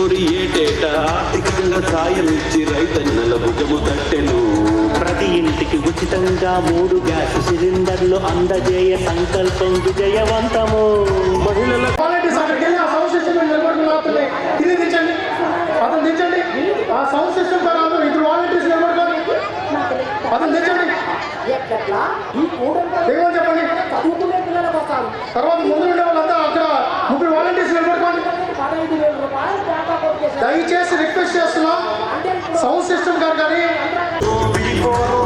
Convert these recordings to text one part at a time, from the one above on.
కోరి ఏటేటా ఆర్థికంగా సాయం ఇచ్చి రైతన్నల భుజము తట్టెను. ప్రతి ఇంటికి ఉచితంగా 3 గ్యాస్ సిలిండర్లు అందజేయ సంకల్పం విజయవంతము. మహిళల ఆ సౌండ్ సిస్టమ్ ద్వారా ఇద్దరు వాలంటీర్స్ నిలబడుకోండి. అతను తెచ్చండి. ఏమో చెప్పండి. తర్వాత ముందు ఉండే వాళ్ళంతా అక్కడ 3 వాలంటీర్స్ నిలబడుకోండి. దయచేసి రిక్వెస్ట్ చేస్తున్నాం సౌండ్ సిస్టమ్ గారు కానీ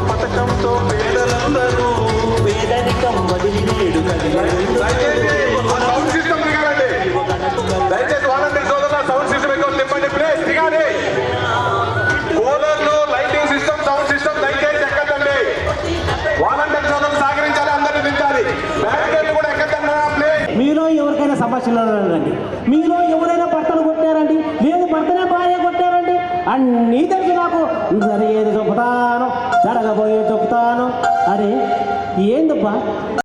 పథకంతో పేదలందరూ పేదరికం వదిలి నేడు దయచేసి వాలంటీర్ సోదరుల సౌండ్ సిస్టమ్ ఎక్కువ తిప్పండి. ప్లీజ్ దిగాలి. కూలర్లు, లైటింగ్ సిస్టమ్, సౌండ్ సిస్టమ్ దయచేసి ఎక్కదండి. వాలంటీర్ సోదరులు సహకరించాలి, అందరినీ దించాలి. బ్యారికేడ్లు కూడా ఎక్కదండి. ప్లీజ్. మీలో ఎవరికైనా సమస్యలు రండి, మీలో ఎవరైనా భర్తను కొట్టారండి, లేదు భర్తనే భార్య కొట్టారండి అన్నీ తెలుసు నాకు. జరిగేది చెబుతాను, జరగబోయేది చెబుతాను. అరే ఏందబ్బా